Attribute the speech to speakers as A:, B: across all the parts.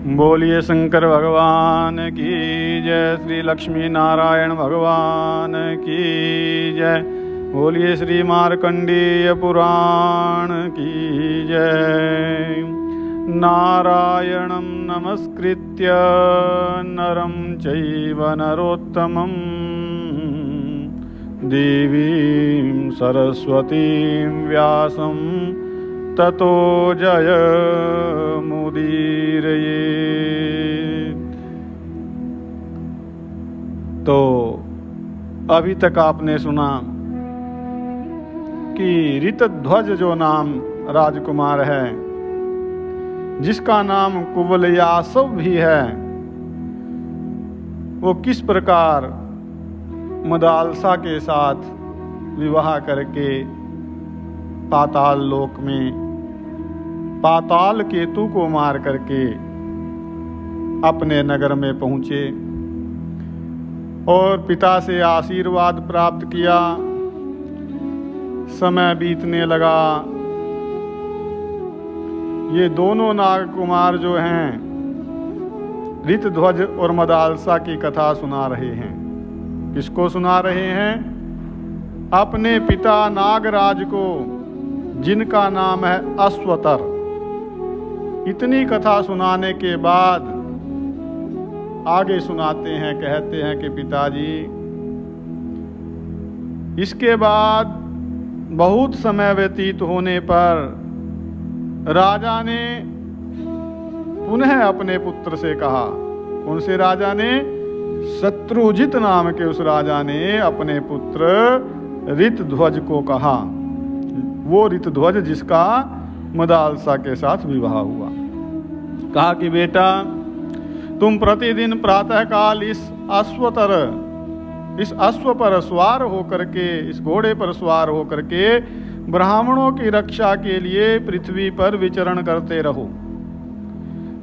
A: बोलिए शंकर भगवान की जय। श्री लक्ष्मी नारायण भगवान की जय। बोलिए श्री मार्कंडेय पुराण की जय। नारायणं नमस्कृत्य नरं चैव नरोत्तमं देवीं सरस्वतीं व्यासं ततो जय मुदीरये। तो अभी तक आपने सुना कि ऋतध्वज जो नाम राजकुमार है, जिसका नाम कुवलयासव भी है, वो किस प्रकार मदालसा के साथ विवाह करके पाताल लोक में पाताल केतु को मार करके अपने नगर में पहुंचे और पिता से आशीर्वाद प्राप्त किया। समय बीतने लगा। ये दोनों नागकुमार जो हैं ऋतध्वज और मदालसा की कथा सुना रहे हैं। किसको सुना रहे हैं? अपने पिता नागराज को, जिनका नाम है अश्वतर। इतनी कथा सुनाने के बाद आगे सुनाते हैं, कहते हैं कि पिताजी, इसके बाद बहुत समय व्यतीत होने पर राजा ने पुनः अपने पुत्र से कहा। उनसे राजा ने, शत्रुजित नाम के उस राजा ने अपने पुत्र ऋतध्वज को कहा। वो ऋतध्वज जिसका मदालसा के साथ विवाह हुआ। कहा कि बेटा, तुम प्रतिदिन प्रातःकाल इस अश्व पर सवार होकर के, इस घोड़े पर सवार होकर के ब्राह्मणों की रक्षा के लिए पृथ्वी पर विचरण करते रहो।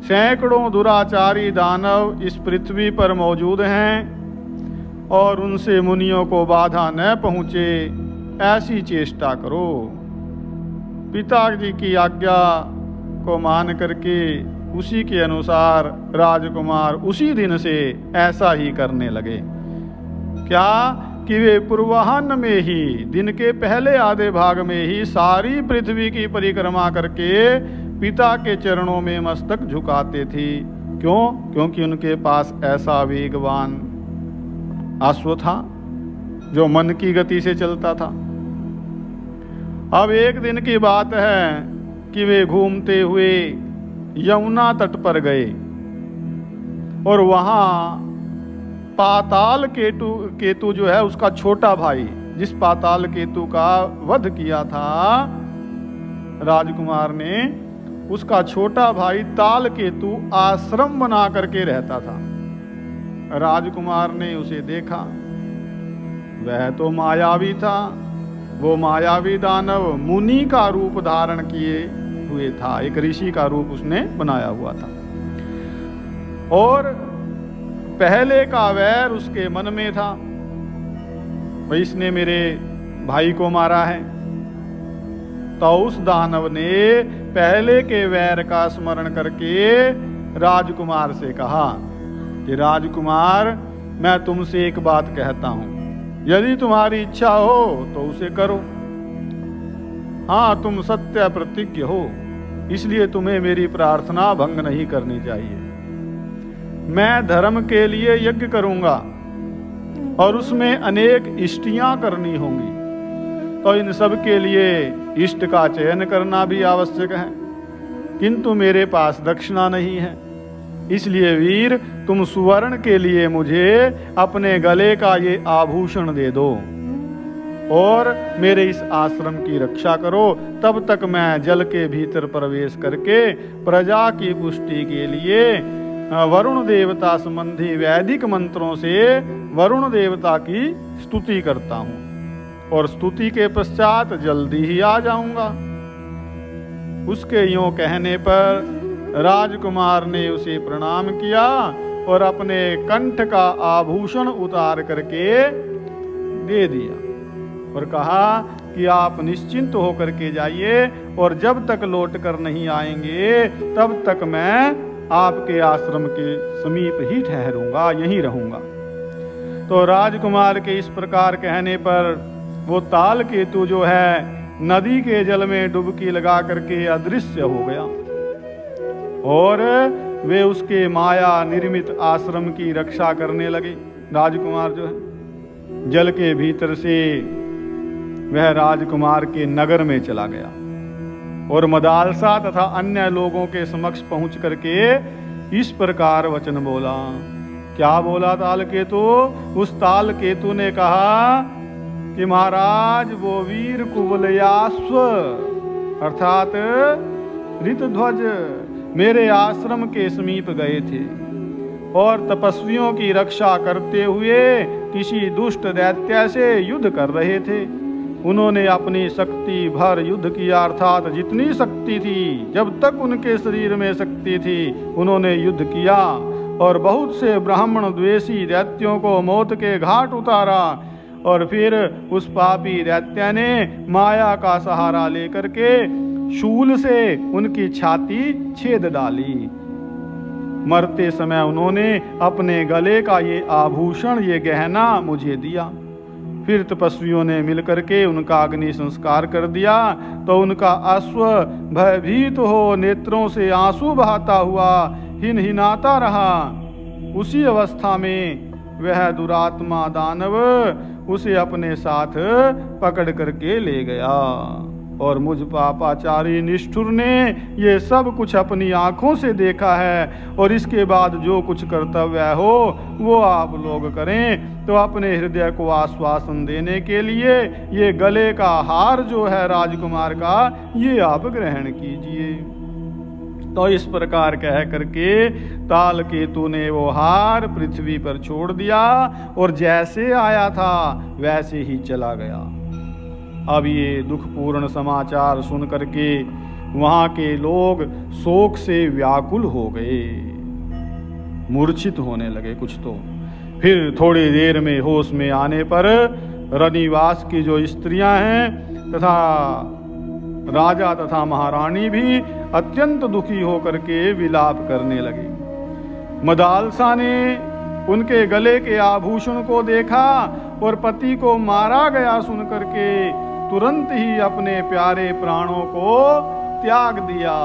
A: सैकड़ों दुराचारी दानव इस पृथ्वी पर मौजूद हैं और उनसे मुनियों को बाधा न पहुंचे, ऐसी चेष्टा करो। पिताजी की आज्ञा को मान करके उसी के अनुसार राजकुमार उसी दिन से ऐसा ही करने लगे। क्या कि वे पूर्वाह्न में ही, दिन के पहले आधे भाग में ही सारी पृथ्वी की परिक्रमा करके पिता के चरणों में मस्तक झुकाते थे। क्यों? क्योंकि उनके पास ऐसा वेगवान अश्व था जो मन की गति से चलता था। अब एक दिन की बात है कि वे घूमते हुए यमुना तट पर गए और वहां पाताल केतु जो है, उसका छोटा भाई, जिस पाताल केतु का वध किया था राजकुमार ने, उसका छोटा भाई ताल केतु आश्रम बना करके रहता था। राजकुमार ने उसे देखा। वह तो मायावी था। वो मायावी दानव मुनि का रूप धारण किए हुए था। एक ऋषि का रूप उसने बनाया हुआ था और पहले का वैर उसके मन में था। भाई, इसने मेरे भाई को मारा है। तो उस दानव ने पहले के वैर का स्मरण करके राजकुमार से कहा कि राजकुमार, मैं तुमसे एक बात कहता हूं, यदि तुम्हारी इच्छा हो तो उसे करो। हाँ, तुम सत्य प्रतिज्ञ हो, इसलिए तुम्हें मेरी प्रार्थना भंग नहीं करनी चाहिए। मैं धर्म के लिए यज्ञ करूंगा और उसमें अनेक इष्टियां करनी होंगी, तो इन सब के लिए इष्ट का चयन करना भी आवश्यक है, किंतु मेरे पास दक्षिणा नहीं है। इसलिए वीर, तुम सुवर्ण के लिए मुझे अपने गले का ये आभूषण दे दो और मेरे इस आश्रम की रक्षा करो। तब तक मैं जल के भीतर प्रवेश करके प्रजा की पुष्टि के लिए वरुण देवता संबंधी वैदिक मंत्रों से वरुण देवता की स्तुति करता हूँ और स्तुति के पश्चात जल्दी ही आ जाऊंगा। उसके यूं कहने पर राजकुमार ने उसे प्रणाम किया और अपने कंठ का आभूषण उतार करके दे दिया और कहा कि आप निश्चिंत होकर के जाइए और जब तक लौट कर नहीं आएंगे तब तक मैं आपके आश्रम के समीप ही ठहरूंगा, यहीं रहूंगा। तो राजकुमार के इस प्रकार कहने पर वो ताल केतु जो है नदी के जल में डुबकी लगा करके अदृश्य हो गया और वे उसके माया निर्मित आश्रम की रक्षा करने लगे। राजकुमार जो है जल के भीतर से वह राजकुमार के नगर में चला गया और मदालसा तथा अन्य लोगों के समक्ष पहुंच करके इस प्रकार वचन बोला। क्या बोला ताल केतु? उस ताल केतु ने कहा कि महाराज वो वीर कुवलयाश्व अर्थात ऋतध्वज मेरे आश्रम के समीप गए थे और तपस्वियों की रक्षा करते हुए किसी दुष्ट दैत्य से युद्ध कर रहे थे। उन्होंने अपनी शक्ति भर युद्ध किया, अर्थात जितनी शक्ति थी, जब तक उनके शरीर में शक्ति थी उन्होंने युद्ध किया और बहुत से ब्राह्मण द्वेषी दैत्यों को मौत के घाट उतारा। और फिर उस पापी दैत्य ने माया का सहारा लेकर के शूल से उनकी छाती छेद डाली। मरते समय उन्होंने अपने गले का ये आभूषण, ये गहना मुझे दिया। फिर तपस्वियों ने मिलकर के उनका अग्नि संस्कार कर दिया तो उनका अश्व भयभीत हो नेत्रों से आंसू बहाता हुआ हिनहिनाता रहा। उसी अवस्था में वह दुरात्मा दानव उसे अपने साथ पकड़ करके ले गया और मुझ पापाचारी निष्ठुर ने ये सब कुछ अपनी आंखों से देखा है और इसके बाद जो कुछ कर्तव्य हो वो आप लोग करें। तो अपने हृदय को आश्वासन देने के लिए ये गले का हार जो है राजकुमार का, ये आप ग्रहण कीजिए। तो इस प्रकार कह करके ताल केतु ने वो हार पृथ्वी पर छोड़ दिया और जैसे आया था वैसे ही चला गया। अब ये दुखपूर्ण समाचार सुन करके वहां के लोग शोक से व्याकुल हो गए, मूर्छित होने लगे कुछ तो। फिर थोड़ी देर में होश में आने पर रनिवास की जो स्त्रियां हैं तथा राजा तथा महारानी भी अत्यंत दुखी होकर के विलाप करने लगे। मदालसा ने उनके गले के आभूषण को देखा और पति को मारा गया सुन करके तुरंत ही अपने प्यारे प्राणों को त्याग दिया।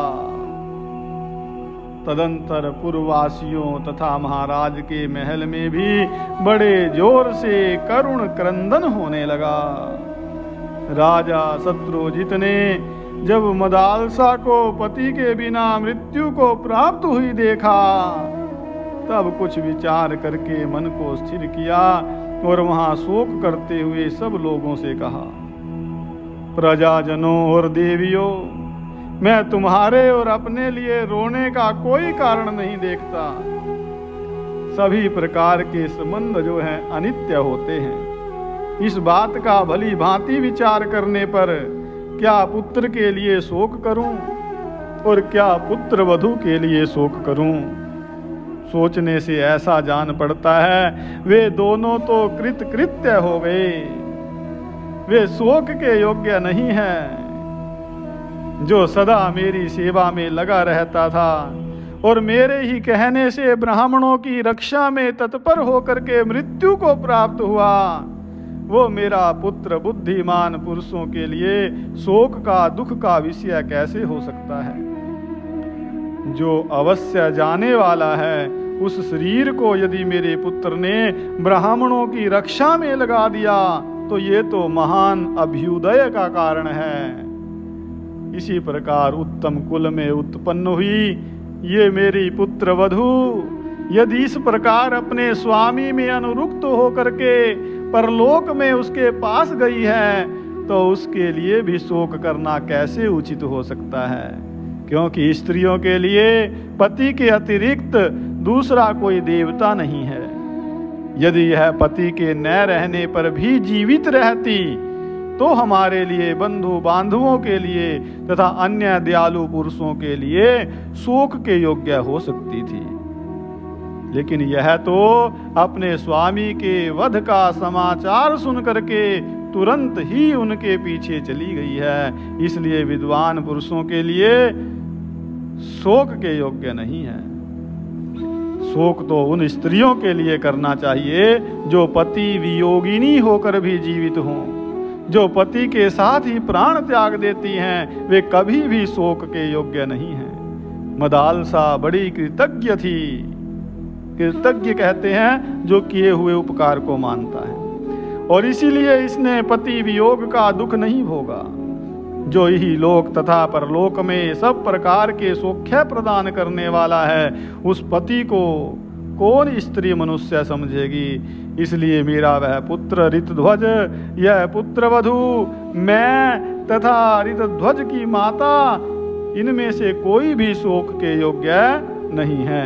A: तदंतर पुरवासियों तथा महाराज के महल में भी बड़े जोर से करुण क्रंदन होने लगा। राजा शत्रुजित ने जब मदालसा को पति के बिना मृत्यु को प्राप्त हुई देखा तब कुछ विचार करके मन को स्थिर किया और वहां शोक करते हुए सब लोगों से कहा, प्रजाजनों और देवियों, मैं तुम्हारे और अपने लिए रोने का कोई कारण नहीं देखता। सभी प्रकार के संबंध जो हैं अनित्य होते हैं। इस बात का भली भांति विचार करने पर क्या पुत्र के लिए शोक करूं और क्या पुत्र वधू के लिए शोक करूं? सोचने से ऐसा जान पड़ता है वे दोनों तो कृतकृत्य हो गए, वे शोक के योग्य नहीं हैं। जो सदा मेरी सेवा में लगा रहता था और मेरे ही कहने से ब्राह्मणों की रक्षा में तत्पर होकर के मृत्यु को प्राप्त हुआ, वो मेरा पुत्र बुद्धिमान पुरुषों के लिए शोक का, दुख का विषय कैसे हो सकता है? जो अवश्य जाने वाला है उस शरीर को यदि मेरे पुत्र ने ब्राह्मणों की रक्षा में लगा दिया तो ये तो महान अभ्युदय का कारण है। इसी प्रकार उत्तम कुल में उत्पन्न हुई ये मेरी पुत्र वधू यदि इस प्रकार अपने स्वामी में अनुरुक्त होकर के परलोक में उसके पास गई है तो उसके लिए भी शोक करना कैसे उचित हो सकता है? क्योंकि स्त्रियों के लिए पति के अतिरिक्त दूसरा कोई देवता नहीं है। यदि यह पति के न रहने पर भी जीवित रहती तो हमारे लिए, बंधु बांधवों के लिए तथा अन्य दयालु पुरुषों के लिए शोक के योग्य हो सकती थी। लेकिन यह तो अपने स्वामी के वध का समाचार सुन करके तुरंत ही उनके पीछे चली गई है, इसलिए विद्वान पुरुषों के लिए शोक के योग्य नहीं है। शोक तो उन स्त्रियों के लिए करना चाहिए जो पति वियोगिनी होकर भी जीवित हों, जो पति के साथ ही प्राण त्याग देती हैं, वे कभी भी शोक के योग्य नहीं हैं। मदालसा बड़ी कृतज्ञ थी। कृतज्ञ कहते हैं जो किए हुए उपकार को मानता है, और इसीलिए इसने पति वियोग का दुख नहीं भोगा। जो ही लोक तथा परलोक में सब प्रकार के सौख्य प्रदान करने वाला है, उस पति को कौन स्त्री मनुष्य समझेगी। इसलिए मेरा वह पुत्र ऋतध्वज, यह पुत्रवधू, मैं तथा ऋतध्वज की माता, इनमें से कोई भी शोक के योग्य नहीं है।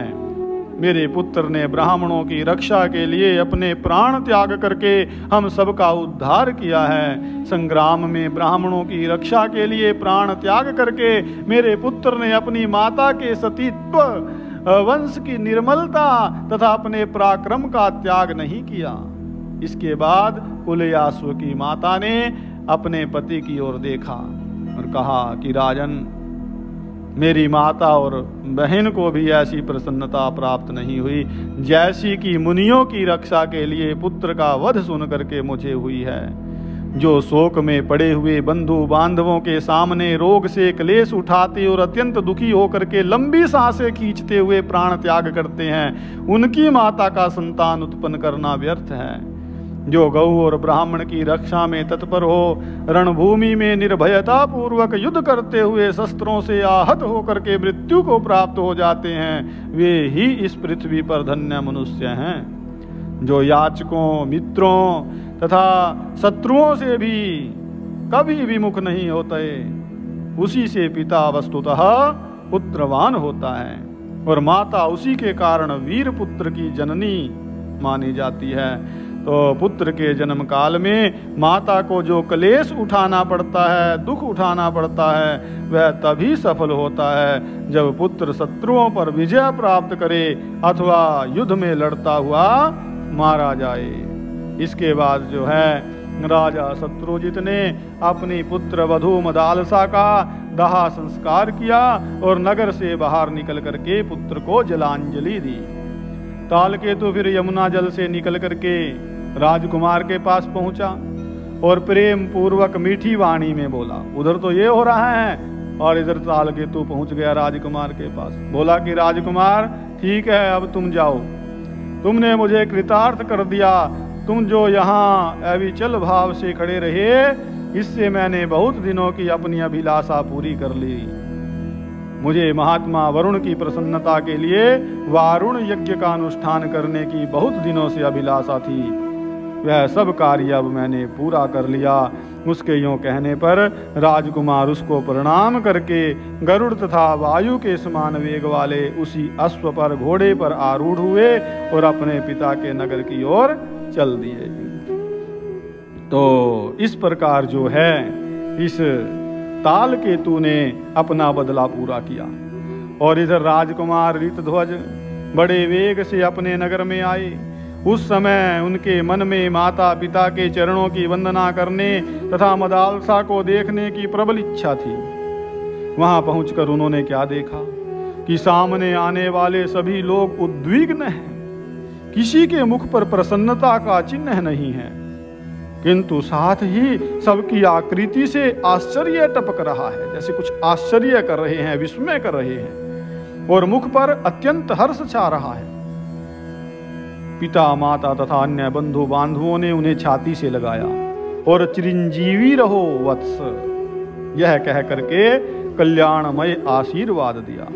A: मेरे पुत्र ने ब्राह्मणों की रक्षा के लिए अपने प्राण त्याग करके हम सबका उद्धार किया है। संग्राम में ब्राह्मणों की रक्षा के लिए प्राण त्याग करके मेरे पुत्र ने अपनी माता के सतीत्व, वंश की निर्मलता तथा अपने पराक्रम का त्याग नहीं किया। इसके बाद कुलयास्व की माता ने अपने पति की ओर देखा और कहा कि राजन, मेरी माता और बहन को भी ऐसी प्रसन्नता प्राप्त नहीं हुई जैसी कि मुनियों की रक्षा के लिए पुत्र का वध सुन करके मुझे हुई है। जो शोक में पड़े हुए बंधु बांधवों के सामने रोग से क्लेश उठाते और अत्यंत दुखी होकर के लंबी सांसें खींचते हुए प्राण त्याग करते हैं, उनकी माता का संतान उत्पन्न करना व्यर्थ है। जो गौ और ब्राह्मण की रक्षा में तत्पर हो, रणभूमि में निर्भयता पूर्वक युद्ध करते हुए शस्त्रों से आहत होकर के मृत्यु को प्राप्त हो जाते हैं, वे ही इस पृथ्वी पर धन्य मनुष्य हैं। जो याचकों, मित्रों तथा शत्रुओं से भी कभी विमुख नहीं होते, उसी से पिता वस्तुतः पुत्रवान होता है, और माता उसी के कारण वीर पुत्र की जननी मानी जाती है। तो पुत्र के जन्म काल में माता को जो क्लेश उठाना पड़ता है, दुख उठाना पड़ता है, वह तभी सफल होता है जब पुत्र शत्रुओं पर विजय प्राप्त करे अथवा युद्ध में लड़ता हुआ मारा जाए। इसके बाद जो है राजा शत्रुजित ने अपनी पुत्र वधू मदालसा का दाह संस्कार किया और नगर से बाहर निकल करके पुत्र को जलांजलि दी। तालकेतु फिर यमुना जल से निकल करके राजकुमार के पास पहुंचा और प्रेम पूर्वक मीठी वाणी में बोला। उधर तो ये हो रहा है और इधर तालकेतु पहुंच गया राजकुमार के पास। बोला कि राजकुमार, ठीक है, अब तुम जाओ, तुमने मुझे कृतार्थ कर दिया। तुम जो यहाँ अविचल भाव से खड़े रहे, इससे मैंने बहुत दिनों की अपनी अभिलाषा पूरी कर ली। मुझे महात्मा वरुण की प्रसन्नता के लिए वारुण यज्ञ का अनुष्ठान करने की बहुत दिनों से अभिलाषा थी, वह सब कार्य अब मैंने पूरा कर लिया। उसके यूं कहने पर राजकुमार उसको प्रणाम करके गरुड़ तथा वायु के समान वेग वाले उसी अश्व पर, घोड़े पर आरूढ़ हुए और अपने पिता के नगर की ओर चल दिए। तो इस प्रकार जो है इस तालकेतु ने अपना बदला पूरा किया। और इधर राजकुमार ऋतध्वज बड़े वेग से अपने नगर में आए। उस समय उनके मन में माता पिता के चरणों की वंदना करने तथा मदालसा को देखने की प्रबल इच्छा थी। वहां पहुंचकर उन्होंने क्या देखा कि सामने आने वाले सभी लोग उद्विग्न हैं, किसी के मुख पर प्रसन्नता का चिन्ह नहीं है, किंतु साथ ही सबकी आकृति से आश्चर्य टपक रहा है, जैसे कुछ आश्चर्य कर रहे हैं, विस्मय कर रहे हैं, और मुख पर अत्यंत हर्ष छा रहा है। पिता माता तथा अन्य बंधु बांधवों ने उन्हें छाती से लगाया और चिरंजीवी रहो वत्स, यह कह करके कल्याणमय आशीर्वाद दिया।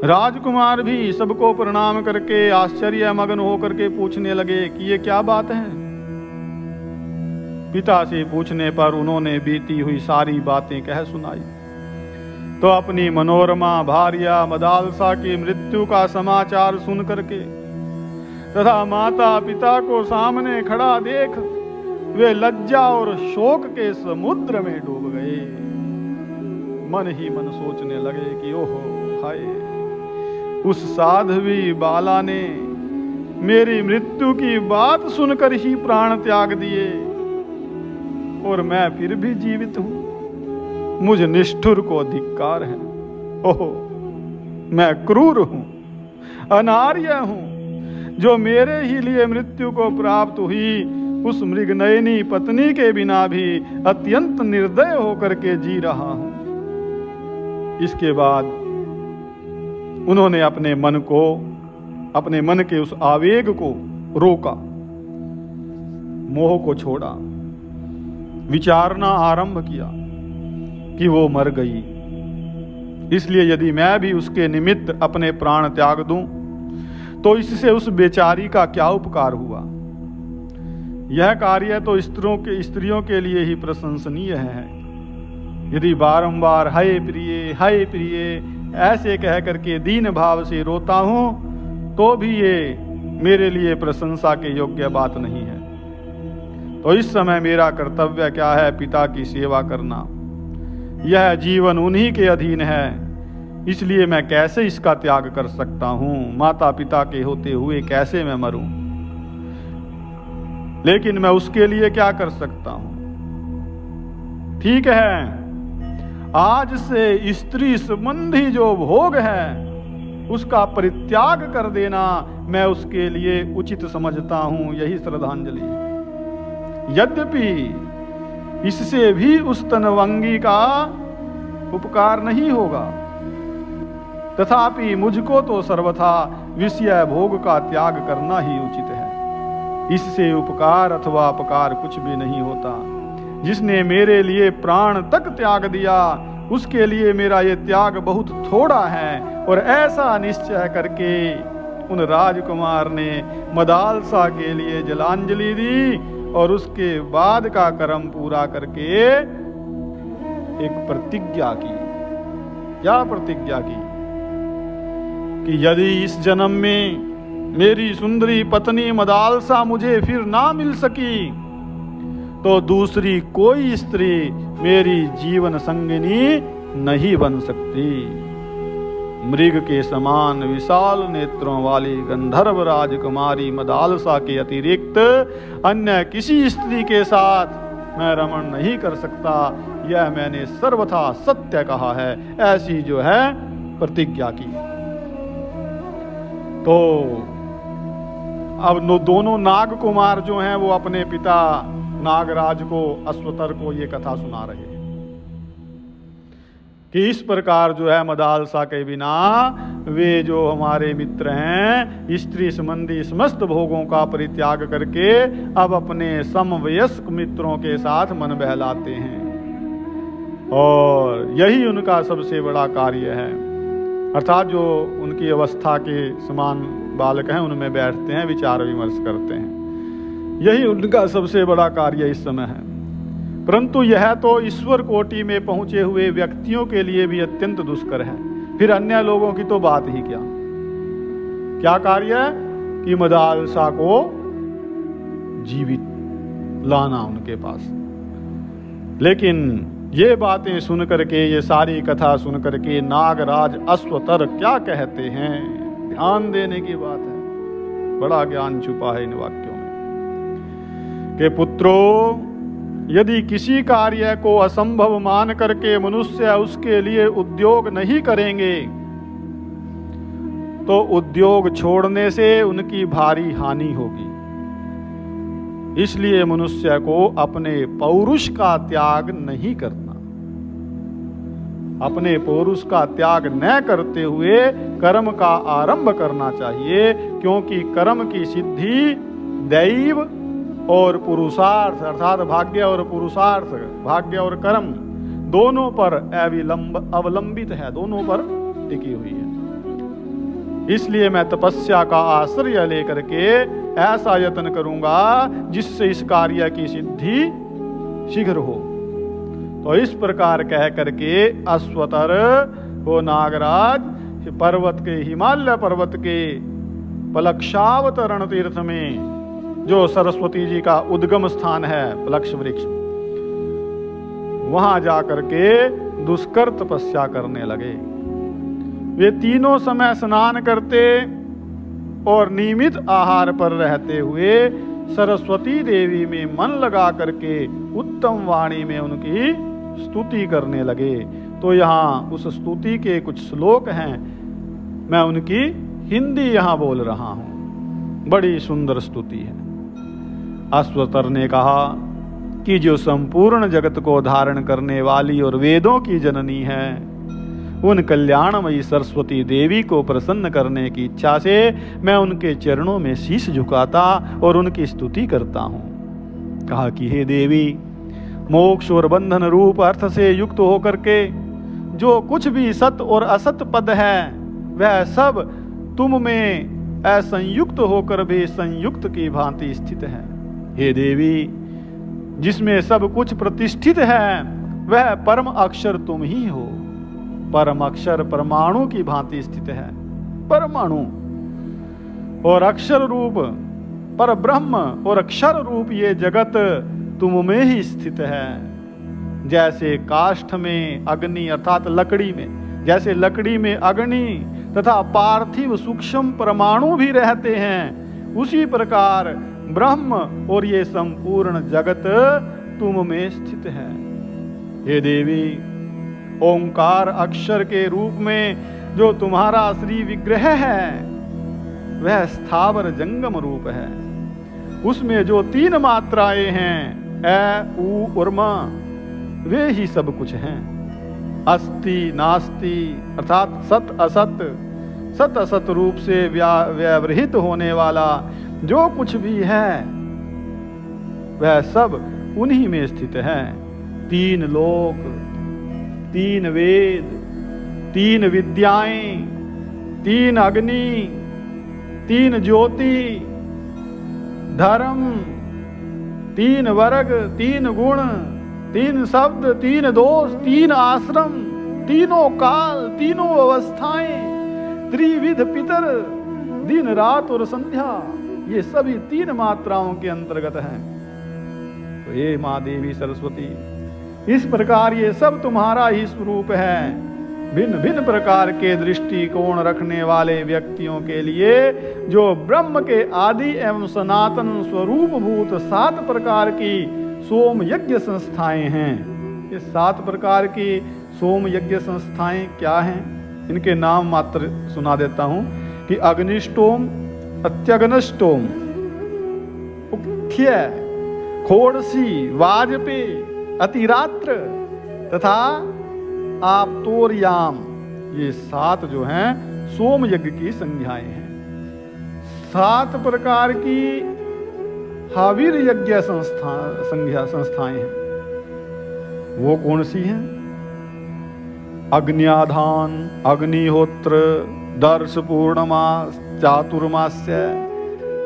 A: राजकुमार भी सबको प्रणाम करके आश्चर्य मग्न होकर के पूछने लगे कि ये क्या बात है। पिता से पूछने पर उन्होंने बीती हुई सारी बातें कह सुनाई। तो अपनी मनोरमा भार्या मदालसा की मृत्यु का समाचार सुन करके तथा माता पिता को सामने खड़ा देख वे लज्जा और शोक के समुद्र में डूब गए। मन ही मन सोचने लगे कि ओहो हाय, उस साध्वी बाला ने मेरी मृत्यु की बात सुनकर ही प्राण त्याग दिए और मैं फिर भी जीवित हूं। मुझ निष्ठुर को धिक्कार है। ओहो, मैं क्रूर हूं, अनार्य हूं, जो मेरे ही लिए मृत्यु को प्राप्त हुई, उस मृगनयनी पत्नी के बिना भी अत्यंत निर्दय होकर के जी रहा हूं। इसके बाद उन्होंने अपने मन के उस आवेग को रोका, मोह को छोड़ा, विचारना आरंभ किया कि वो मर गई, इसलिए यदि मैं भी उसके निमित्त अपने प्राण त्याग दूं तो इससे उस बेचारी का क्या उपकार हुआ। यह कार्य तो स्त्रियों के लिए ही प्रशंसनीय है। यदि बारंबार हाय प्रिय ऐसे कह करके दीन भाव से रोता हूं तो भी ये मेरे लिए प्रशंसा के योग्य बात नहीं है। तो इस समय मेरा कर्तव्य क्या है? पिता की सेवा करना। यह जीवन उन्हीं के अधीन है, इसलिए मैं कैसे इसका त्याग कर सकता हूं? माता पिता के होते हुए कैसे मैं मरूं? लेकिन मैं उसके लिए क्या कर सकता हूं? ठीक है, आज से स्त्री संबंधी जो भोग है उसका परित्याग कर देना मैं उसके लिए उचित समझता हूं। यही श्रद्धांजलि है। यद्यपि इससे भी उस तनवंगी का उपकार नहीं होगा, तथापि मुझको तो सर्वथा विषय भोग का त्याग करना ही उचित है। इससे उपकार अथवा अपकार कुछ भी नहीं होता। जिसने मेरे लिए प्राण तक त्याग दिया उसके लिए मेरा ये त्याग बहुत थोड़ा है। और ऐसा निश्चय करके उन राजकुमार ने मदालसा के लिए जलांजलि दी और उसके बाद का कर्म पूरा करके एक प्रतिज्ञा की। क्या प्रतिज्ञा की? कि यदि इस जन्म में मेरी सुंदरी पत्नी मदालसा मुझे फिर ना मिल सकी तो दूसरी कोई स्त्री मेरी जीवन संगिनी नहीं बन सकती। मृग के समान विशाल नेत्रों वाली गंधर्व राजकुमारी मदालसा के अतिरिक्त अन्य किसी स्त्री के साथ मैं रमण नहीं कर सकता। यह मैंने सर्वथा सत्य कहा है। ऐसी जो है प्रतिज्ञा की। तो अब दोनों नाग कुमार जो हैं वो अपने पिता नागराज को, अश्वतर को ये कथा सुना रहे हैं कि इस प्रकार जो है मदालसा के बिना वे जो हमारे मित्र हैं स्त्री संबंधी समस्त भोगों का परित्याग करके अब अपने समवयस्क मित्रों के साथ मन बहलाते हैं। और यही उनका सबसे बड़ा कार्य है। अर्थात जो उनकी अवस्था के समान बालक हैं उनमें बैठते हैं, विचार विमर्श करते हैं। यही उनका सबसे बड़ा कार्य इस समय है। परंतु यह तो ईश्वर कोटि में पहुंचे हुए व्यक्तियों के लिए भी अत्यंत दुष्कर है। फिर अन्य लोगों की तो बात ही क्या। क्या कार्य है? कि मदालसा को जीवित लाना उनके पास। लेकिन ये बातें सुन करके, ये सारी कथा सुन करके नागराज अश्वतर क्या कहते हैं? ध्यान देने की बात है। बड़ा ज्ञान छुपा है इन वाक्यों में कि पुत्रों, यदि किसी कार्य को असंभव मान करके मनुष्य उसके लिए उद्योग नहीं करेंगे तो उद्योग छोड़ने से उनकी भारी हानि होगी। इसलिए मनुष्य को अपने पौरुष का त्याग नहीं करना। अपने पौरुष का त्याग न करते हुए कर्म का आरंभ करना चाहिए, क्योंकि कर्म की सिद्धि दैव और पुरुषार्थ अर्थात भाग्य और पुरुषार्थ, भाग्य और कर्म दोनों पर अवलंबित है, दोनों पर टिकी हुई है। इसलिए मैं तपस्या का आश्रय लेकर के ऐसा यत्न करूंगा जिससे इस कार्य की सिद्धि शीघ्र हो। तो इस प्रकार कह करके अश्वतर वो नागराज पर्वत के, हिमालय पर्वत के पलक्षावतरण तीर्थ में, जो सरस्वती जी का उद्गम स्थान है पलक्ष वृक्ष, वहां जाकर के दुष्कर तपस्या करने लगे। वे तीनों समय स्नान करते और नियमित आहार पर रहते हुए सरस्वती देवी में मन लगा करके उत्तम वाणी में उनकी स्तुति करने लगे। तो यहाँ उस स्तुति के कुछ श्लोक हैं, मैं उनकी हिंदी यहाँ बोल रहा हूँ। बड़ी सुंदर स्तुति है। अश्वतर ने कहा कि जो संपूर्ण जगत को धारण करने वाली और वेदों की जननी है, उन कल्याणमयी सरस्वती देवी को प्रसन्न करने की इच्छा से मैं उनके चरणों में शीश झुकाता और उनकी स्तुति करता हूँ। कहा कि हे देवी, मोक्ष और बंधन रूप अर्थ से युक्त होकर के जो कुछ भी सत और असत पद है, वह सब तुम में असंयुक्त होकर भी संयुक्त की भांति स्थित है। हे देवी, जिसमें सब कुछ प्रतिष्ठित है, वह परम अक्षर तुम ही हो। परम अक्षर परमाणु की भांति स्थित है। परमाणु और अक्षर रूप पर ब्रह्म और अक्षर रूप ये जगत तुम में ही स्थित है। जैसे काष्ठ में अग्नि अर्थात लकड़ी में, जैसे लकड़ी में अग्नि तथा पार्थिव सूक्ष्म परमाणु भी रहते हैं, उसी प्रकार ब्रह्म और ये संपूर्ण जगत तुम में स्थित है। हे देवी, ओंकार अक्षर के रूप में जो तुम्हारा श्री विग्रह है, वह स्थावर जंगम रूप है। उसमें जो 3 मात्राएं हैं, ए, उ और म, वे ही सब कुछ हैं। अस्ति नास्ति अर्थात सत असत, सत असत रूप से व्यवहित होने वाला जो कुछ भी है, वह सब उन्हीं में स्थित है। 3 लोक, 3 वेद, 3 विद्याएं, 3 अग्नि, 3 ज्योति, धर्म, 3 वर्ग, 3 गुण, 3 शब्द, 3 दोष, 3 आश्रम, तीनों काल, तीनों अवस्थाएं, त्रिविध पितर, दिन रात और संध्या, ये सभी 3 मात्राओं के अंतर्गत हैं। तो ये माँ देवी सरस्वती, इस प्रकार ये सब तुम्हारा ही स्वरूप है। भिन्न भिन्न प्रकार के दृष्टिकोण रखने वाले व्यक्तियों के लिए जो ब्रह्म के आदि एवं सनातन स्वरूप भूत 7 प्रकार की सोम यज्ञ संस्थाएं हैं। ये 7 प्रकार की सोम यज्ञ संस्थाएं क्या हैं? इनके नाम मात्र सुना देता हूं कि अग्निष्टोम, अत्यग्नष्टोम, उक्थ्य, खोड़सी, वाजपेयी, अतिरात्र तथा आप्तोर्याम, ये 7 जो हैं सोम यज्ञ की संज्ञाएं हैं। 7 प्रकार की हावीर यज्ञ संस्थाएं हैं। वो कौन सी हैं? अग्न्याधान, अग्निहोत्र, दर्श पूर्णमास, चातुर्मास्य,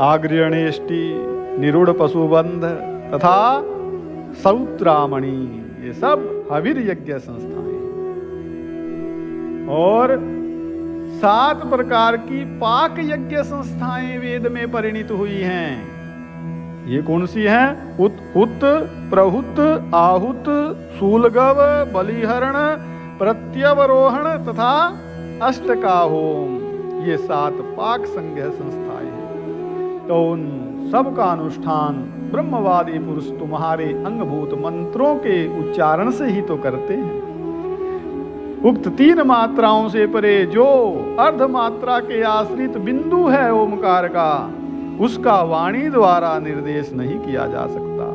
A: आग्र्यणेष्टि, निरूढ़ पशुबंध तथा सौत्रामणि, ये सब हविर यज्ञ संस्थाएं हैं। और 7 प्रकार की पाक यज्ञ संस्थाएं वेद में परिणित हुई हैं। ये कौन सी हैं? उत, प्रहुत, आहुत, शूलगव, बलिहरण, प्रत्यवरोहण तथा अष्टकाहोम, ये 7 पाक संज्ञ संस्थाएं हैं। तो उन सबका अनुष्ठान ब्रह्मवादी पुरुष तुम्हारे अंगभूत मंत्रों के उच्चारण से ही तो करते हैं। उक्त 3 मात्राओं से परे जो अर्ध मात्रा के आश्रित बिंदु है ओमकार का, उसका वाणी द्वारा निर्देश नहीं किया जा सकता।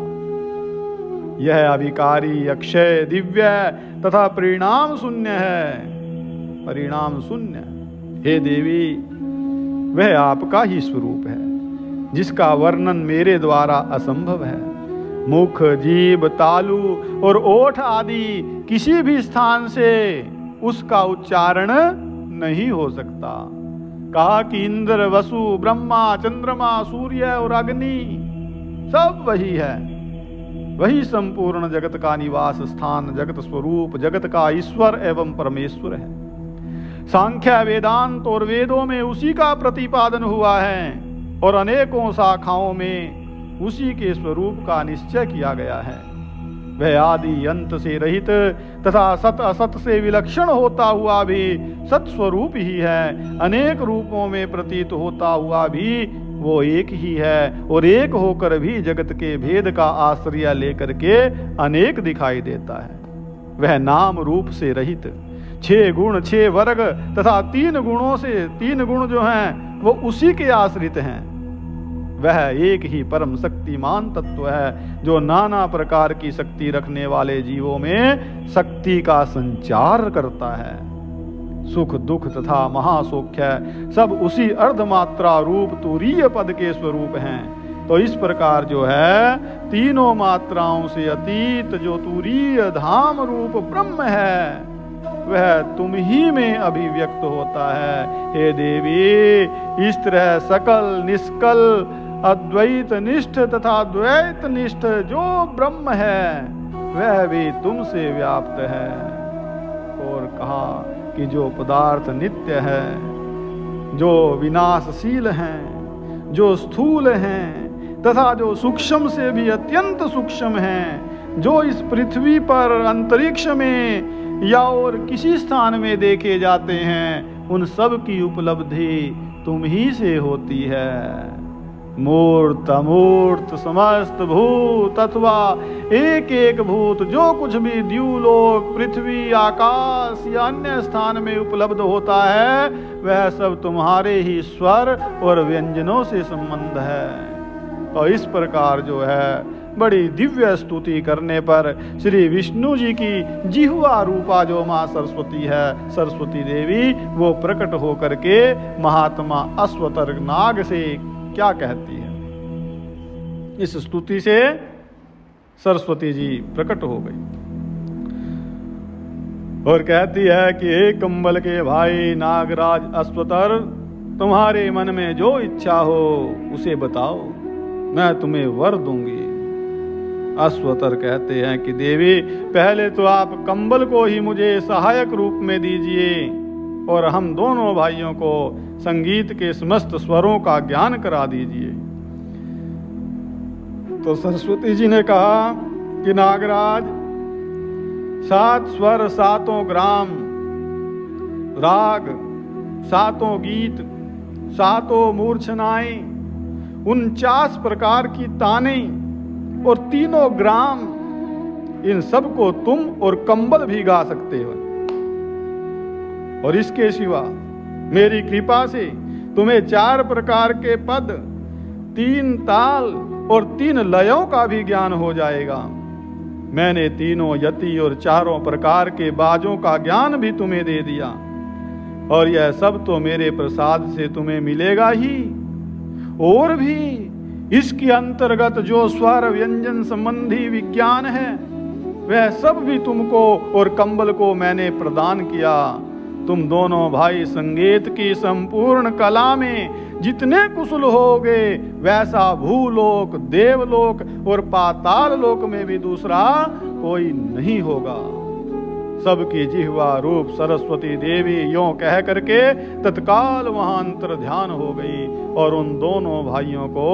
A: यह अभिकारी, अक्षय, दिव्य तथा परिणाम शून्य है। परिणाम शून्य, हे देवी, वह आपका ही स्वरूप है, जिसका वर्णन मेरे द्वारा असंभव है। मुख, जीभ, तालु और ओठ आदि किसी भी स्थान से उसका उच्चारण नहीं हो सकता। कहा कि इंद्र, वसु, ब्रह्मा, चंद्रमा, सूर्य और अग्नि सब वही है। वही संपूर्ण जगत का निवास स्थान, जगत स्वरूप, जगत का ईश्वर एवं परमेश्वर है। सांख्य, वेदांत और वेदों में उसी का प्रतिपादन हुआ है और अनेकों शाखाओं में उसी के स्वरूप का निश्चय किया गया है। वह आदि अंत से रहित तथा सत असत से विलक्षण होता हुआ भी सत्स्वरूप ही है। अनेक रूपों में प्रतीत होता हुआ भी वो एक ही है और एक होकर भी जगत के भेद का आश्रय लेकर के अनेक दिखाई देता है। वह नाम रूप से रहित 6 गुण, 6 वर्ग तथा 3 गुणों से 3 गुण जो हैं वो उसी के आश्रित हैं। वह एक ही परम शक्तिमान तत्व है जो नाना प्रकार की शक्ति रखने वाले जीवों में शक्ति का संचार करता है। सुख दुख तथा महासौख्य सब उसी अर्धमात्रा रूप तुरीय पद के स्वरूप हैं। तो इस प्रकार जो है तीनों मात्राओं से अतीत जो तुरीय धाम रूप ब्रह्म है वह तुम ही में अभिव्यक्त होता है। हे देवी, इस तरह सकल निष्कल अद्वैत निष्ठ तथा द्वैत निष्ठ जो ब्रह्म है वह भी तुमसे व्याप्त है। और कहा कि जो पदार्थ नित्य है, जो विनाशशील हैं, जो स्थूल हैं तथा जो सूक्ष्म से भी अत्यंत सूक्ष्म हैं, जो इस पृथ्वी पर अंतरिक्ष में या और किसी स्थान में देखे जाते हैं, उन सब की उपलब्धि तुम ही से होती है। मूर्त अमूर्त समस्त भूत अथवा एक एक भूत जो कुछ भी द्युलोक पृथ्वी आकाश या अन्य स्थान में उपलब्ध होता है वह सब तुम्हारे ही स्वर और व्यंजनों से संबंध है। तो इस प्रकार जो है बड़ी दिव्य स्तुति करने पर श्री विष्णु जी की जिह्वा रूपा जो माँ सरस्वती है, सरस्वती देवी, वो प्रकट होकर के महात्मा अश्वतर नाग से क्या कहती है। इस स्तुति से सरस्वती जी प्रकट हो गई और कहती है कि हे कंबल के भाई नागराज अश्वतर, तुम्हारे मन में जो इच्छा हो उसे बताओ, मैं तुम्हें वर दूंगी। अश्वतर कहते हैं कि देवी, पहले तो आप कंबल को ही मुझे सहायक रूप में दीजिए और हम दोनों भाइयों को संगीत के समस्त स्वरों का ज्ञान करा दीजिए। तो सरस्वती जी ने कहा कि नागराज, 7 स्वर 7 ग्राम राग, 7 गीत, 7 मूर्छनाएं, 49 प्रकार की ताने और 3 ग्राम, इन सब को तुम और कंबल भी गा सकते हो। और इसके सिवा मेरी कृपा से तुम्हें 4 प्रकार के पद, 3 ताल और 3 लयों का भी ज्ञान हो जाएगा। मैंने 3 यति और 4 प्रकार के बाजों का ज्ञान भी तुम्हें दे दिया और यह सब तो मेरे प्रसाद से तुम्हें मिलेगा ही। और भी इसके अंतर्गत जो स्वर व्यंजन संबंधी विज्ञान है वह सब भी तुमको और कंबल को मैंने प्रदान किया। तुम दोनों भाई संगीत की संपूर्ण कला में जितने कुशल होगे वैसा भूलोक, देवलोक और पाताल लोक में भी दूसरा कोई नहीं होगा। सबकी जिह्वा रूप सरस्वती देवी यों कह करके तत्काल वहां अंतर ध्यान हो गई और उन दोनों भाइयों को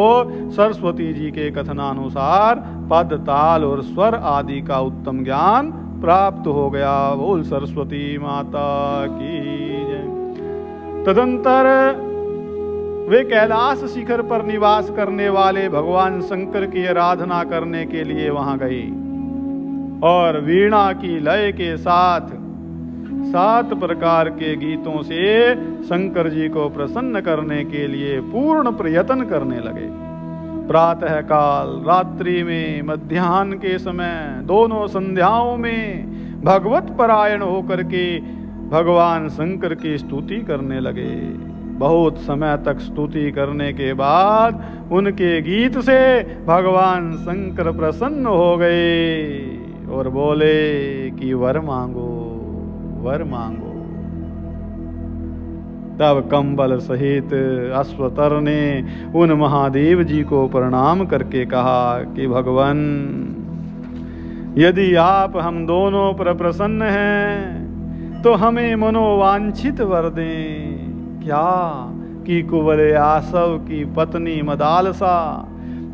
A: सरस्वती जी के कथनानुसार पद, ताल और स्वर आदि का उत्तम ज्ञान प्राप्त हो गया। बोल सरस्वती माता की जय। तदंतर वे कैलाश शिखर पर निवास करने वाले भगवान शंकर की आराधना करने के लिए वहां गई और वीणा की लय के साथ 7 प्रकार के गीतों से शंकर जी को प्रसन्न करने के लिए पूर्ण प्रयत्न करने लगे। प्रातः काल, रात्रि में, मध्याह्न के समय, दोनों संध्याओं में भगवत परायण होकर के भगवान शंकर की स्तुति करने लगे। बहुत समय तक स्तुति करने के बाद उनके गीत से भगवान शंकर प्रसन्न हो गए और बोले कि वर मांगो, वर मांगो। तब कंबल सहित अश्वतर ने उन महादेव जी को प्रणाम करके कहा कि भगवान, यदि आप हम दोनों पर प्रसन्न हैं तो हमें मनोवांछित वर दें। क्या कि कुंवर आसव की पत्नी मदालसा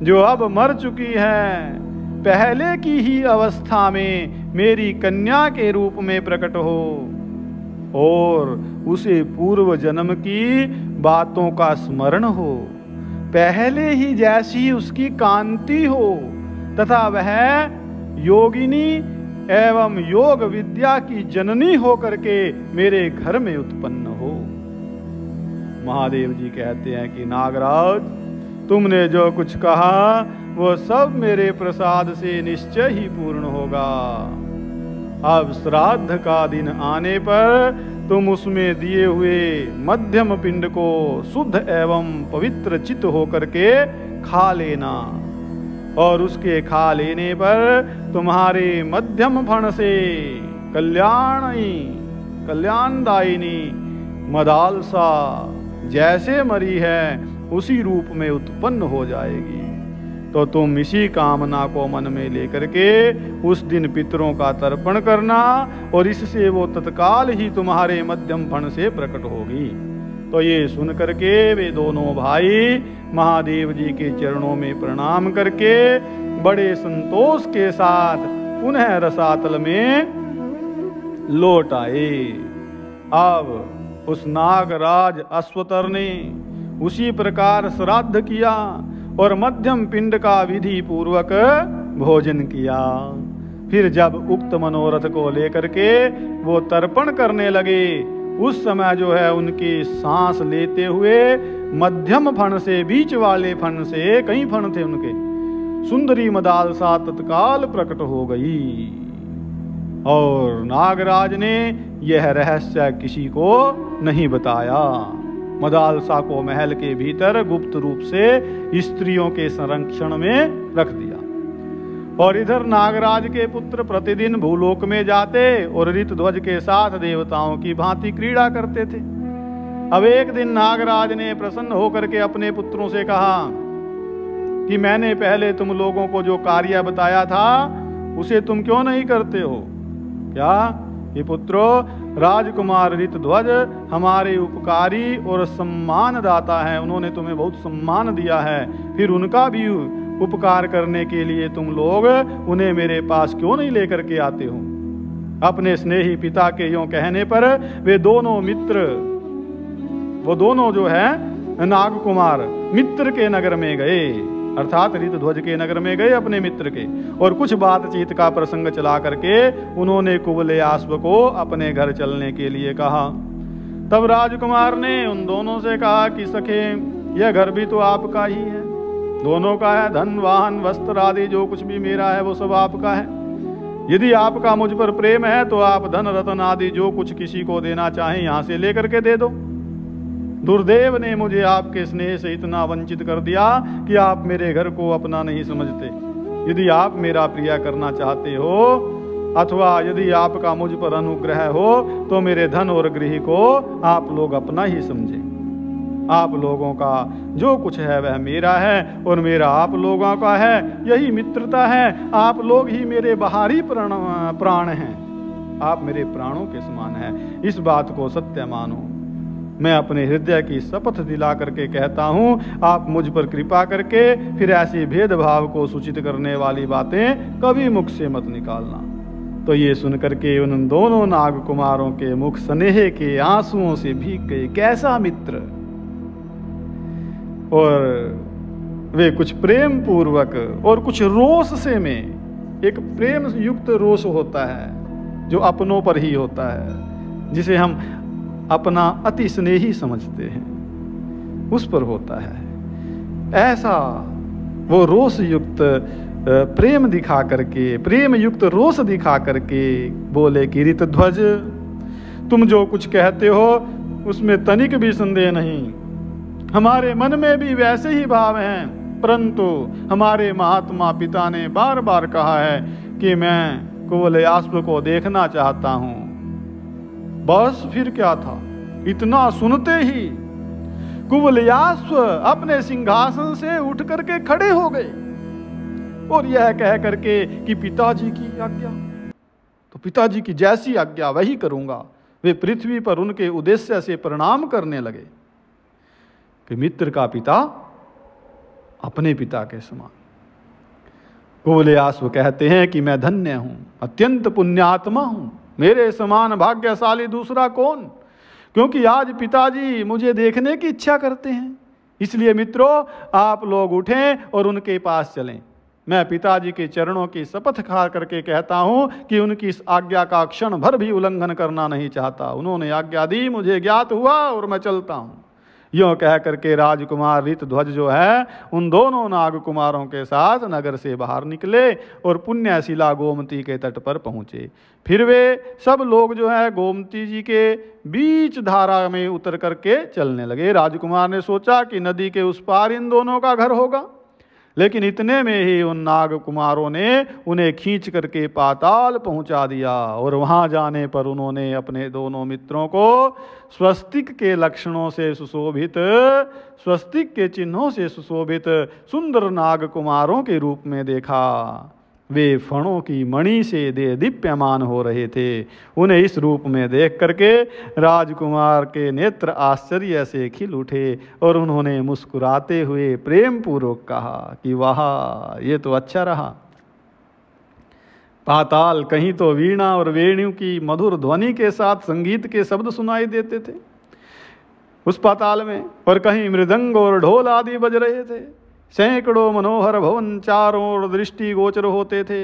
A: जो अब मर चुकी है, पहले की ही अवस्था में मेरी कन्या के रूप में प्रकट हो और उसे पूर्व जन्म की बातों का स्मरण हो, पहले ही जैसी उसकी कांति हो तथा वह योगिनी एवं योग विद्या की जननी हो करके मेरे घर में उत्पन्न हो। महादेव जी कहते हैं कि नागराज, तुमने जो कुछ कहा वो सब मेरे प्रसाद से निश्चय ही पूर्ण होगा। अब श्राद्ध का दिन आने पर तुम उसमें दिए हुए मध्यम पिंड को शुद्ध एवं पवित्र चित्त होकर के खा लेना, और उसके खा लेने पर तुम्हारे मध्यम फण से कल्याणदायिनी मदालसा जैसे मरी है उसी रूप में उत्पन्न हो जाएगी। तो तुम इसी कामना को मन में लेकर के उस दिन पितरों का तर्पण करना, और इससे वो तत्काल ही तुम्हारे मध्यम फण से प्रकट होगी। तो ये सुन करके वे दोनों भाई महादेव जी के चरणों में प्रणाम करके बड़े संतोष के साथ पुनः रसातल में लौट आए। अब उस नागराज अश्वतर ने उसी प्रकार श्राद्ध किया और मध्यम पिंड का विधि पूर्वक भोजन किया। फिर जब उक्त मनोरथ को लेकर के वो तर्पण करने लगे, उस समय जो है उनकी सांस लेते हुए मध्यम फण से, बीच वाले फण से, कई फण थे उनके, सुंदरी मदालसा तत्काल प्रकट हो गई। और नागराज ने यह रहस्य किसी को नहीं बताया। मदालसा को महल के भीतर गुप्त रूप से स्त्रियों के संरक्षण में रख दिया। और इधर नागराज के पुत्र प्रतिदिन भूलोक में जाते और ऋतध्वज के साथ देवताओं की भांति क्रीड़ा करते थे। अब एक दिन नागराज ने प्रसन्न होकर के अपने पुत्रों से कहा कि मैंने पहले तुम लोगों को जो कार्य बताया था उसे तुम क्यों नहीं करते हो? क्या ये पुत्रो, राजकुमार ऋतध्वज हमारे उपकारी और सम्मानदाता हैं, उन्होंने तुम्हें बहुत सम्मान दिया है, फिर उनका भी उपकार करने के लिए तुम लोग उन्हें मेरे पास क्यों नहीं लेकर के आते हो? अपने स्नेही पिता के यों कहने पर वे दोनों मित्र, वो दोनों जो है नागकुमार मित्र के नगर में गए, अर्थात ऋतध्वज के नगर में गए अपने मित्र के, और कुछ बातचीत का प्रसंग चला करके उन्होंने कुवलयाश्व को अपने घर चलने के लिए कहा। तब राजकुमार ने उन दोनों से कहा कि सखे, यह घर भी तो आपका ही है, दोनों का है, धन वाहन वस्त्र आदि जो कुछ भी मेरा है वो सब आपका है। यदि आपका मुझ पर प्रेम है तो आप धन रत्न आदि जो कुछ किसी को देना चाहें यहाँ से लेकर के दे दो। दुर्देव ने मुझे आपके स्नेह से इतना वंचित कर दिया कि आप मेरे घर को अपना नहीं समझते। यदि आप मेरा प्रिय करना चाहते हो अथवा यदि आपका मुझ पर अनुग्रह हो तो मेरे धन और गृह को आप लोग अपना ही समझें। आप लोगों का जो कुछ है वह मेरा है और मेरा आप लोगों का है, यही मित्रता है। आप लोग ही मेरे बाहरी प्राण हैं, आप मेरे प्राणों के समान हैं, इस बात को सत्य मानो। मैं अपने हृदय की शपथ दिला करके कहता हूँ, आप मुझ पर कृपा करके फिर ऐसी भेदभाव को सूचित करने वाली बातें कभी मुख से मत निकालना। तो ये सुन करके उन दोनों नागकुमारों के मुख स्नेह के आंसुओं से भीग गए। कैसा मित्र! और वे कुछ प्रेम पूर्वक और कुछ रोष से में, एक प्रेम युक्त रोष होता है जो अपनों पर ही होता है, जिसे हम अपना अति स्नेही समझते हैं, उस पर होता है। ऐसा वो रोष युक्त प्रेम दिखा करके, प्रेम युक्त रोष दिखा करके बोले कि ऋतध्वज, तुम जो कुछ कहते हो उसमें तनिक भी संदेह नहीं, हमारे मन में भी वैसे ही भाव हैं, परंतु हमारे महात्मा पिता ने बार बार कहा है कि मैं कुवलयाश्व को देखना चाहता हूं। बस फिर क्या था, इतना सुनते ही कुवलयाश्व अपने सिंहासन से उठ करके खड़े हो गए और यह कह करके कि पिताजी की आज्ञा, तो पिताजी की जैसी आज्ञा वही करूंगा। वे पृथ्वी पर उनके उद्देश्य से प्रणाम करने लगे कि मित्र का पिता अपने पिता के समान। कुवलयाश्व कहते हैं कि मैं धन्य हूं, अत्यंत पुण्यात्मा हूं, मेरे समान भाग्यशाली दूसरा कौन, क्योंकि आज पिताजी मुझे देखने की इच्छा करते हैं। इसलिए मित्रों, आप लोग उठें और उनके पास चलें। मैं पिताजी के चरणों की शपथ खा करके कहता हूं कि उनकी इस आज्ञा का क्षण भर भी उल्लंघन करना नहीं चाहता। उन्होंने आज्ञा दी, मुझे ज्ञात हुआ और मैं चलता हूं। यों कह करके राजकुमार ऋतध्वज जो है उन दोनों नाग कुमारों के साथ नगर से बाहर निकले और पुण्यशिला गोमती के तट पर पहुँचे। फिर वे सब लोग जो है गोमती जी के बीच धारा में उतर करके चलने लगे। राजकुमार ने सोचा कि नदी के उस पार इन दोनों का घर होगा, लेकिन इतने में ही उन नाग कुमारों ने उन्हें खींच करके पाताल पहुंचा दिया और वहां जाने पर उन्होंने अपने दोनों मित्रों को स्वस्तिक के लक्षणों से सुशोभित, स्वस्तिक के चिन्हों से सुशोभित सुंदर नाग कुमारों के रूप में देखा। वे फणों की मणि से दीप्यमान हो रहे थे। उन्हें इस रूप में देख करके राजकुमार के नेत्र आश्चर्य से खिल उठे और उन्होंने मुस्कुराते हुए प्रेम पूर्वक कहा कि वाह, ये तो अच्छा रहा। पाताल कहीं तो वीणा और वेणु की मधुर ध्वनि के साथ संगीत के शब्द सुनाई देते थे उस पाताल में, और कहीं मृदंग और ढोल आदि बज रहे थे। सैकड़ों मनोहर भवन चारों ओर दृष्टि गोचर होते थे।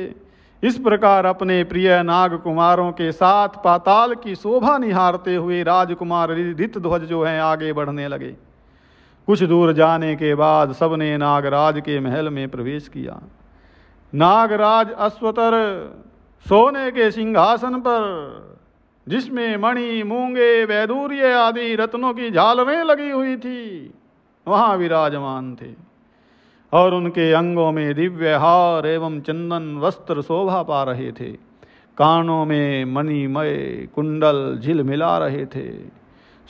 A: इस प्रकार अपने प्रिय नाग कुमारों के साथ पाताल की शोभा निहारते हुए राजकुमार ऋतध्वज जो है आगे बढ़ने लगे। कुछ दूर जाने के बाद सबने नागराज के महल में प्रवेश किया। नागराज अश्वतर सोने के सिंहासन पर, जिसमें मणि, मूंगे, वैदूर्य आदि रत्नों की झालरें लगी हुई थी, वहां विराजमान थे और उनके अंगों में दिव्य हार एवं चंदन वस्त्र शोभा पा रहे थे। कानों में मणिमय कुंडल झिलमिला रहे थे।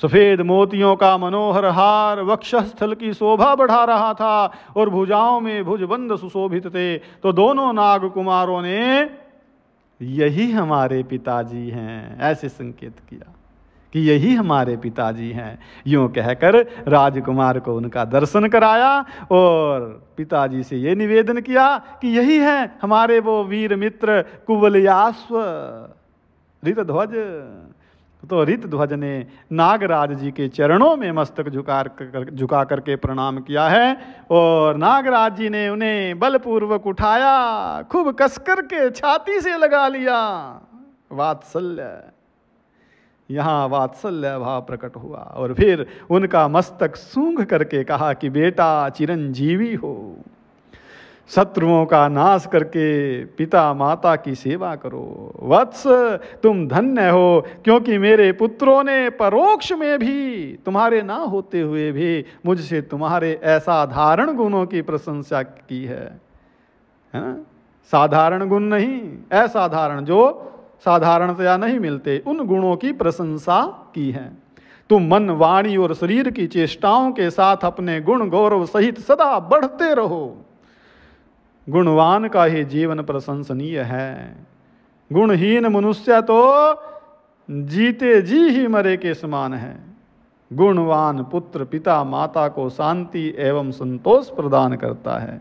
A: सफेद मोतियों का मनोहर हार वक्षस्थल की शोभा बढ़ा रहा था और भुजाओं में भुजबंद सुशोभित थे। तो दोनों नाग कुमारों ने यही हमारे पिताजी हैं ऐसे संकेत किया कि यही हमारे पिताजी हैं। यूं कहकर राजकुमार को उनका दर्शन कराया और पिताजी से ये निवेदन किया कि यही है हमारे वो वीर मित्र कुवलयाश्व ऋतध्वज। तो ऋतध्वज ने नागराज जी के चरणों में मस्तक झुका करके प्रणाम किया है और नागराज जी ने उन्हें बलपूर्वक उठाया, खूब कसकर के छाती से लगा लिया। वात्सल्य, यहाँ वात्सल्य भाव प्रकट हुआ और फिर उनका मस्तक सूंघ करके कहा कि बेटा चिरंजीवी हो, शत्रुओं का नाश करके पिता माता की सेवा करो। वत्स तुम धन्य हो, क्योंकि मेरे पुत्रों ने परोक्ष में भी, तुम्हारे ना होते हुए भी मुझसे तुम्हारे असाधारण गुणों की प्रशंसा की है ना? साधारण गुण नहीं, असाधारण, जो साधारणतया नहीं मिलते, उन गुणों की प्रशंसा की है। तुम मन, वाणी और शरीर की चेष्टाओं के साथ अपने गुण गौरव सहित सदा बढ़ते रहो। गुणवान का ही जीवन प्रशंसनीय है। गुणहीन मनुष्य तो जीते जी ही मरे के समान है। गुणवान पुत्र पिता माता को शांति एवं संतोष प्रदान करता है।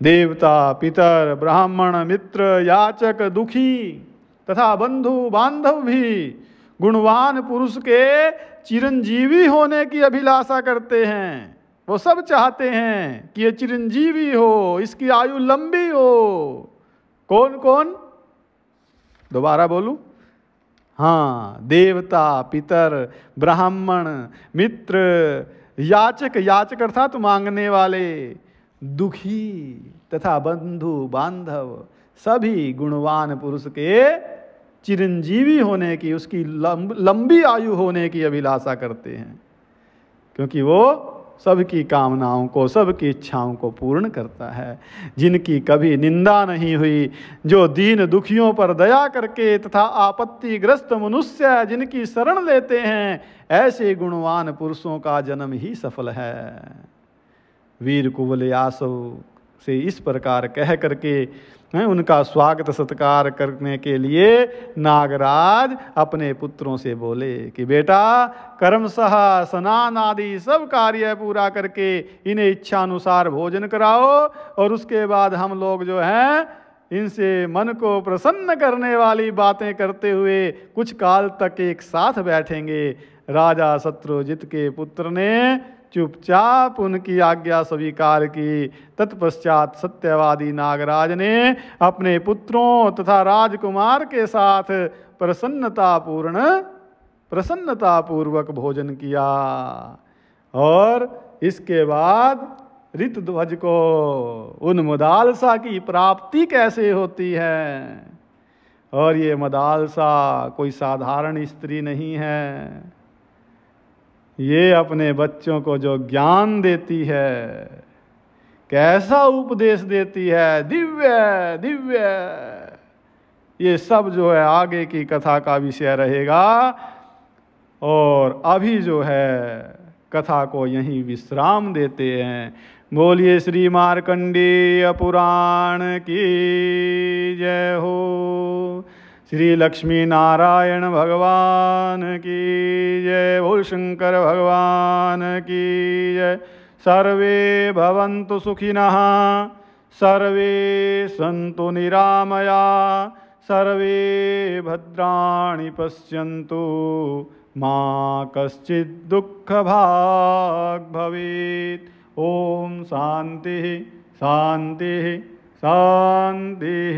A: देवता, पितर, ब्राह्मण, मित्र, याचक, दुखी तथा बंधु बांधव भी गुणवान पुरुष के चिरंजीवी होने की अभिलाषा करते हैं। वो सब चाहते हैं कि ये चिरंजीवी हो, इसकी आयु लंबी हो। कौन कौन? दोबारा बोलूं? हाँ, देवता, पितर, ब्राह्मण, मित्र, याचक, याचक अर्थात मांगने वाले, दुखी तथा बंधु बांधव, सभी गुणवान पुरुष के चिरंजीवी होने की, उसकी लंबी आयु होने की अभिलाषा करते हैं, क्योंकि वो सबकी कामनाओं को, सबकी इच्छाओं को पूर्ण करता है। जिनकी कभी निंदा नहीं हुई, जो दीन दुखियों पर दया करके तथा आपत्तिग्रस्त मनुष्य जिनकी शरण लेते हैं, ऐसे गुणवान पुरुषों का जन्म ही सफल है। वीर कुवलयासव से इस प्रकार कह करके उनका स्वागत सत्कार करने के लिए नागराज अपने पुत्रों से बोले कि बेटा, कर्मशः स्नान आदि सब कार्य पूरा करके इन्हें इच्छानुसार भोजन कराओ और उसके बाद हम लोग जो हैं इनसे मन को प्रसन्न करने वाली बातें करते हुए कुछ काल तक एक साथ बैठेंगे। राजा शत्रुजित के पुत्र ने चुपचाप उनकी आज्ञा स्वीकार की। तत्पश्चात सत्यवादी नागराज ने अपने पुत्रों तथा राजकुमार के साथ प्रसन्नतापूर्वक भोजन किया और इसके बाद ऋतध्वज को उन मदालसा की प्राप्ति कैसे होती है। और ये मदालसा कोई साधारण स्त्री नहीं है, ये अपने बच्चों को जो ज्ञान देती है, कैसा उपदेश देती है, दिव्य दिव्य। ये सब जो है आगे की कथा का विषय रहेगा। और अभी जो है कथा को यहीं विश्राम देते हैं। बोलिए श्री मार्कंडेय पुराण की जय हो। श्री लक्ष्मी नारायण भगवान की जय। बोल शंकर भगवान की जय। सर्वे भवन्तु सुखिनः, सर्वे सन्तु निरामया, सर्वे भद्राणि पश्यन्तु, मा कश्चित् दुःखभाग् भवेत्। ओम शांति शांति शांति।